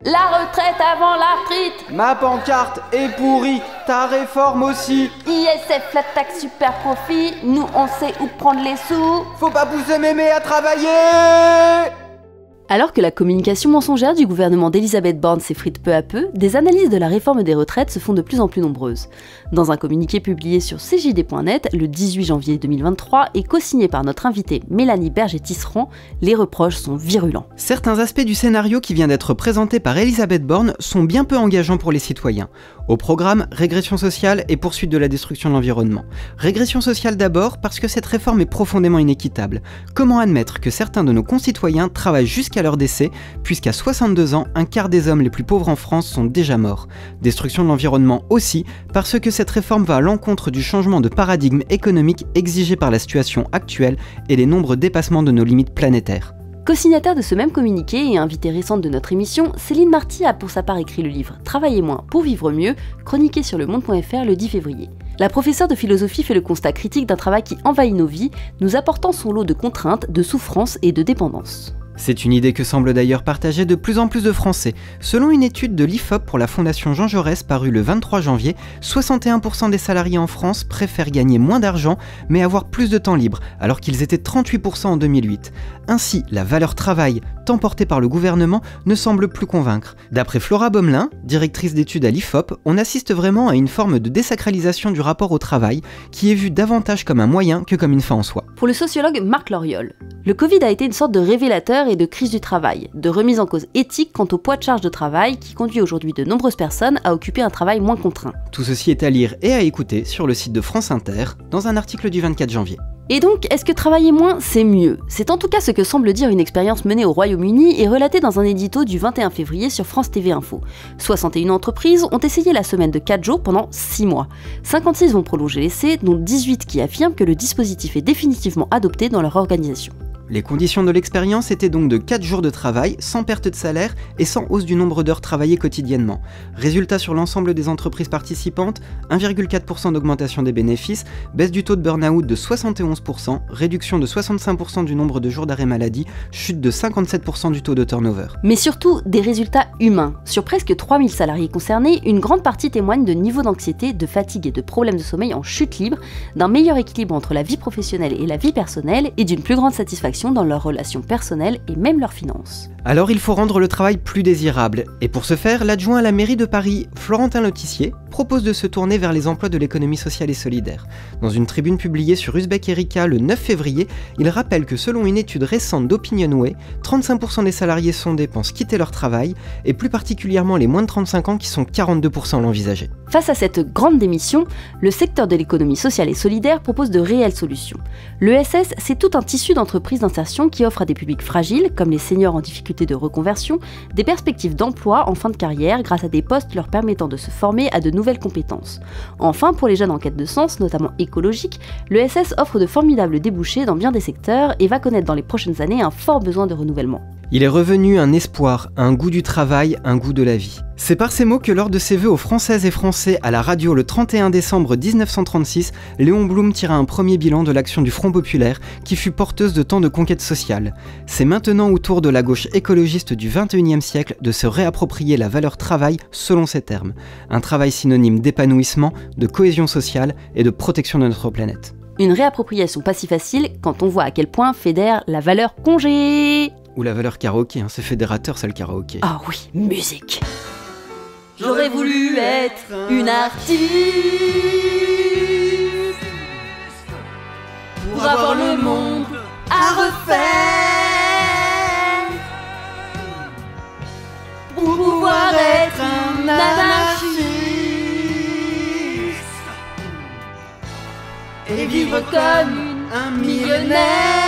La retraite avant la frite. Ma pancarte est pourrie, ta réforme aussi. ISF, flat tax, super profit. Nous on sait où prendre les sous. Faut pas pousser mémé à travailler. Alors que la communication mensongère du gouvernement d'Elisabeth Borne s'effrite peu à peu, des analyses de la réforme des retraites se font de plus en plus nombreuses. Dans un communiqué publié sur cjd.net le 18 janvier 2023 et co-signé par notre invitée Mélanie Berger-Tisserand, les reproches sont virulents. Certains aspects du scénario qui vient d'être présenté par Elisabeth Borne sont bien peu engageants pour les citoyens. Au programme, régression sociale et poursuite de la destruction de l'environnement. Régression sociale d'abord parce que cette réforme est profondément inéquitable. Comment admettre que certains de nos concitoyens travaillent jusqu'à leur décès, puisqu'à 62 ans, un quart des hommes les plus pauvres en France sont déjà morts. Destruction de l'environnement aussi, parce que cette réforme va à l'encontre du changement de paradigme économique exigé par la situation actuelle et les nombreux dépassements de nos limites planétaires. Co-signataire de ce même communiqué et invitée récente de notre émission, Céline Marty a pour sa part écrit le livre « Travailler moins pour vivre mieux », chroniqué sur lemonde.fr le 10 février. La professeure de philosophie fait le constat critique d'un travail qui envahit nos vies, nous apportant son lot de contraintes, de souffrances et de dépendance. C'est une idée que semble d'ailleurs partager de plus en plus de Français. Selon une étude de l'IFOP pour la Fondation Jean Jaurès parue le 23 janvier, 61% des salariés en France préfèrent gagner moins d'argent mais avoir plus de temps libre, alors qu'ils étaient 38% en 2008. Ainsi, la valeur travail, tant portée par le gouvernement, ne semble plus convaincre. D'après Flora Bomelin, directrice d'études à l'IFOP, on assiste vraiment à une forme de désacralisation du rapport au travail, qui est vu davantage comme un moyen que comme une fin en soi. Pour le sociologue Marc Loriol, le Covid a été une sorte de révélateur et de crise du travail, de remise en cause éthique quant au poids de charge de travail qui conduit aujourd'hui de nombreuses personnes à occuper un travail moins contraint. Tout ceci est à lire et à écouter sur le site de France Inter, dans un article du 24 janvier. Et donc, est-ce que travailler moins, c'est mieux? C'est en tout cas ce que semble dire une expérience menée au Royaume-Uni et relatée dans un édito du 21 février sur France TV Info. 61 entreprises ont essayé la semaine de 4 jours pendant 6 mois. 56 vont prolonger l'essai, dont 18 qui affirment que le dispositif est définitivement adopté dans leur organisation. Les conditions de l'expérience étaient donc de 4 jours de travail, sans perte de salaire et sans hausse du nombre d'heures travaillées quotidiennement. Résultat sur l'ensemble des entreprises participantes, 1,4% d'augmentation des bénéfices, baisse du taux de burn-out de 71%, réduction de 65% du nombre de jours d'arrêt maladie, chute de 57% du taux de turnover. Mais surtout, des résultats humains. Sur presque 3000 salariés concernés, une grande partie témoigne de niveaux d'anxiété, de fatigue et de problèmes de sommeil en chute libre, d'un meilleur équilibre entre la vie professionnelle et la vie personnelle et d'une plus grande satisfaction dans leurs relations personnelles et même leurs finances. Alors il faut rendre le travail plus désirable, et pour ce faire, l'adjoint à la mairie de Paris, Florentin Lotissier, propose de se tourner vers les emplois de l'économie sociale et solidaire. Dans une tribune publiée sur Uzbek Erika le 9 février, il rappelle que selon une étude récente d'Opinionway, 35% des salariés sondés pensent quitter leur travail, et plus particulièrement les moins de 35 ans qui sont 42% à l'envisager. Face à cette grande démission, le secteur de l'économie sociale et solidaire propose de réelles solutions. L'ESS, c'est tout un tissu d'entreprises d'insertion qui offre à des publics fragiles, comme les seniors en difficulté de reconversion, des perspectives d'emploi en fin de carrière grâce à des postes leur permettant de se former à de nouvelles compétences. Enfin, pour les jeunes en quête de sens, notamment écologique, l'ESS offre de formidables débouchés dans bien des secteurs et va connaître dans les prochaines années un fort besoin de renouvellement. Il est revenu un espoir, un goût du travail, un goût de la vie. C'est par ces mots que lors de ses vœux aux Françaises et Français à la radio le 31 décembre 1936, Léon Blum tira un premier bilan de l'action du Front Populaire qui fut porteuse de tant de conquêtes sociales. C'est maintenant au tour de la gauche écologiste du XXIe siècle de se réapproprier la valeur travail selon ses termes. Un travail synonyme d'épanouissement, de cohésion sociale et de protection de notre planète. Une réappropriation pas si facile quand on voit à quel point fédère la valeur congé. Ou la valeur karaoké, c'est fédérateur ça le karaoké. Ah oui, musique. J'aurais voulu être une artiste pour avoir le monde à refaire, pour pouvoir être un anarchiste et vivre comme un millionnaire.